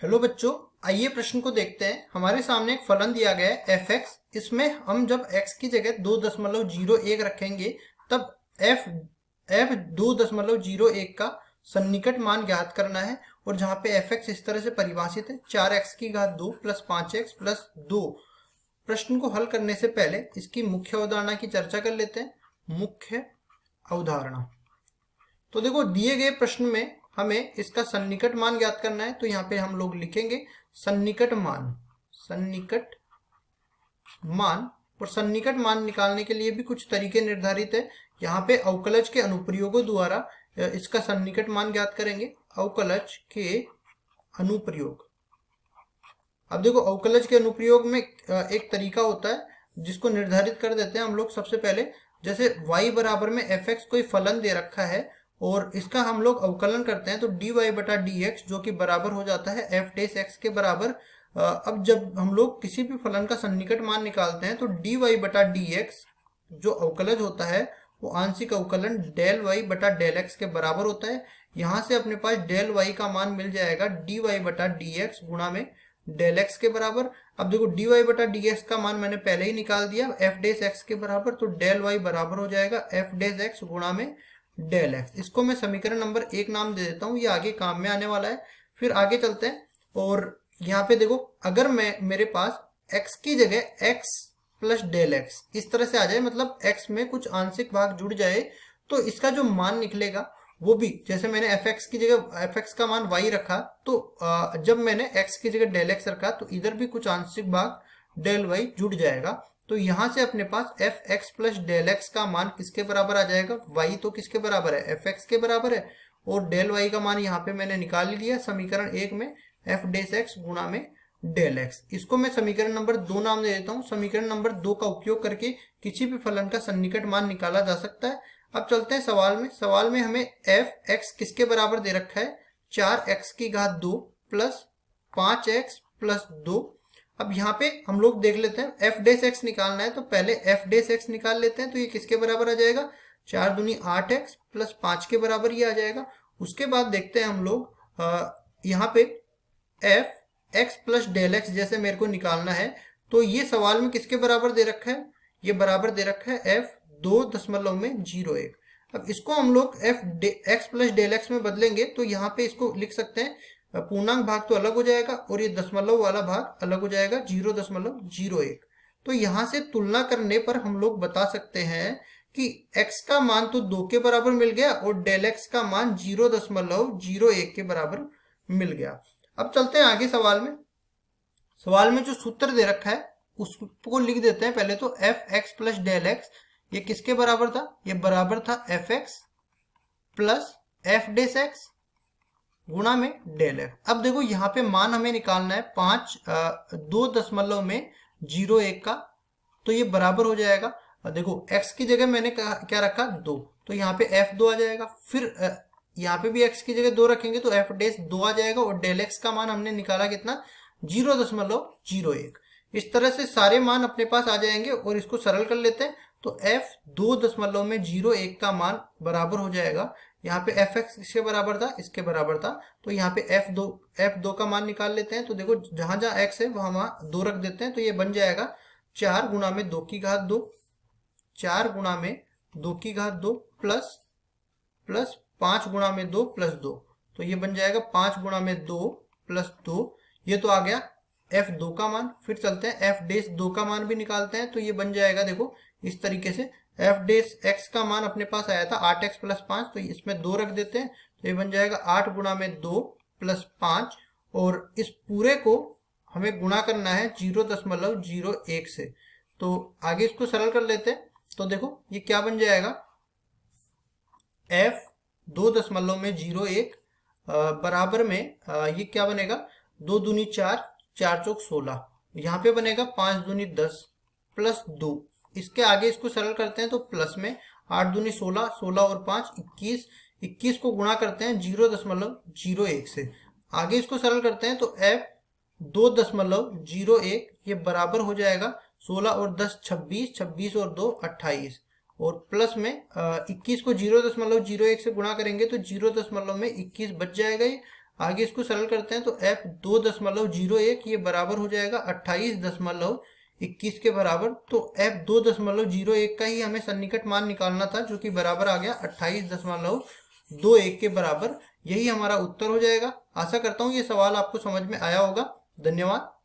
Hello बच्चों, आइए प्रश्न को देखते हैं। हमारे सामने एक फलन दिया गया है f(x). इसमें हम जब x की जगह 2.01 रखेंगे तब f 2.01 का सन्निकट मान ज्ञात करना है। और जहाँ पे f(x) इस तरह से परिभाषित है 4x² प्लस 5x प्लस 2। प्रश्न को हल करने से पहले इसकी मुख्य अवधारणा की चर्चा कर लेते हैं। मुख्य अवधारणा तो देखो, दिए गए प्रश्न में हमें इसका सन्निकट मान ज्ञात करना है। तो यहाँ पे हम लोग लिखेंगे सन्निकट मान। और सन्निकट मान निकालने के लिए भी कुछ तरीके निर्धारित है। यहाँ पे अवकलज के अनुप्रयोगों द्वारा इसका सन्निकट मान ज्ञात करेंगे। अवकलज के अनुप्रयोग। अब देखो, अवकलज के अनुप्रयोग में एक तरीका होता है जिसको निर्धारित कर देते हैं हम लोग। सबसे पहले जैसे y बराबर में f(x) कोई फलन दे रखा है और इसका हम लोग अवकलन करते हैं तो dy बटा dx जो कि बराबर हो जाता है f(x) के बराबर। अब जब हम लोग किसी भी फलन का सन्निकट मान निकालते हैं तो dy बटा dx जो अवकलज होता है वो आंशिक अवकलन डेल y बटा डेल x के बराबर होता है। यहाँ से अपने पास डेल y का मान मिल जाएगा dy बटा dx गुणा में डेल x के बराबर। अब देखो, dy बटा dx का मान मैंने पहले ही निकाल दिया f(x) के बराबर, तो डेल y बराबर हो जाएगा f(x) गुणा में डेल x। इसको मैं समीकरण नंबर 1 नाम दे देता हूँ, ये आगे काम में आने वाला है। फिर आगे चलते हैं और यहाँ पे देखो, अगर मेरे पास x की जगह x प्लस डेल x इस तरह से आ जाए, मतलब x में कुछ आंशिक भाग जुड़ जाए, तो इसका जो मान निकलेगा वो भी जैसे मैंने fx की जगह fx का मान y रखा, तो जब मैंने x की जगह डेल x रखा तो इधर भी कुछ आंशिक भाग डेल y जुड़ जाएगा। तो यहाँ से अपने पास fx प्लस डेल x का मान किसके बराबर आ जाएगा? y तो किसके बराबर है? fx के बराबर है। और डेल y का मान यहाँ पे मैंने निकाल लिया समीकरण 1 में f(x) गुणा में डेल x। इसको मैं समीकरण नंबर 2 नाम दे देता हूँ। समीकरण नंबर 2 का उपयोग करके किसी भी फलन का सन्निकट मान निकाला जा सकता है। अब चलते हैं सवाल में हमें f(x) किसके बराबर दे रखा है? 4x² plus 5x plus 2। अब यहाँ पे हम लोग देख लेते हैं f(x) निकालना है तो पहले f(x) निकाल लेते हैं। तो ये किसके बराबर आ जाएगा? 4 दूनी 8x प्लस 5 के बराबर ये आ जाएगा। उसके बाद देखते हैं हम लोग यहाँ पे f(x) प्लस डेल x जैसे मेरे को निकालना है तो ये सवाल में किसके बराबर दे रखा है? ये बराबर दे रखा है f 2.01। अब इसको हम लोग f(x) प्लस डेल x में बदलेंगे तो यहाँ पे इसको लिख सकते हैं, पूर्णांक भाग तो अलग हो जाएगा और ये दशमलव वाला भाग अलग हो जाएगा 0.01। तो यहाँ से तुलना करने पर हम लोग बता सकते हैं कि x का मान तो 2 के बराबर मिल गया और डेल x का मान 0.01 के बराबर मिल गया। अब चलते हैं आगे सवाल में जो सूत्र दे रखा है उसको लिख देते हैं पहले। तो f(x) प्लस डेल x ये किसके बराबर था? ये बराबर था f(x) प्लस f(x) गुणा में डेल x। अब देखो, यहाँ पे मान हमें निकालना है 2.01 का, तो ये बराबर हो जाएगा। देखो, x की जगह मैंने क्या रखा? 2, तो यहाँ पे f(2) आ जाएगा। फिर यहाँ पे भी x की जगह 2 रखेंगे तो f(2) आ जाएगा और डेल x का मान हमने निकाला कितना? 0.01। इस तरह से सारे मान अपने पास आ जाएंगे और इसको सरल कर लेते हैं तो f 2.01 का मान बराबर हो जाएगा। यहाँ पे f(x) किसके बराबर था? इसके बराबर था। तो यहाँ पे f2 का मान निकाल लेते हैं। तो देखो, जहां जहां x है वहां 2 रख देते हैं तो ये बन जाएगा 4 गुणा में 2 प्लस 5 गुणा में 2 प्लस 2। तो ये बन जाएगा 5 गुणा में 2 प्लस 2। ये तो आ गया f2 का मान। फिर चलते हैं f(2) का मान भी निकालते हैं तो ये बन जाएगा, देखो इस तरीके से f(x) का मान अपने पास आया था 8x प्लस 5, तो इसमें 2 रख देते हैं तो ये बन जाएगा 8 गुणा में 2 प्लस 5। और इस पूरे को हमें गुणा करना है 0.01 से। तो आगे इसको सरल कर लेते हैं तो देखो ये क्या बन जाएगा? f 2.01 बराबर में ये क्या बनेगा? 2 दूनी 4, 4 चौक 16। यहाँ पे बनेगा 5 दूनी 10 प्लस 2। इसके आगे इसको सरल करते हैं तो प्लस में 8 दूनी 16, 16 और 5 21, 21 को गुणा करते हैं 0.01 से। आगे इसको सरल करते हैं तो f 2.01 ये बराबर हो जाएगा 16 और 10 26, 26 और 2 28। और प्लस में 21 को 0.01 से गुणा करेंगे तो 0.21 बच जाएगा ये। आगे इसको सरल करते हैं तो f 2.01 ये बराबर हो जाएगा 28.21 के बराबर। तो f 2.01 का ही हमें सन्निकट मान निकालना था, जो कि बराबर आ गया 28.21 के बराबर। यही हमारा उत्तर हो जाएगा। आशा करता हूँ ये सवाल आपको समझ में आया होगा। धन्यवाद।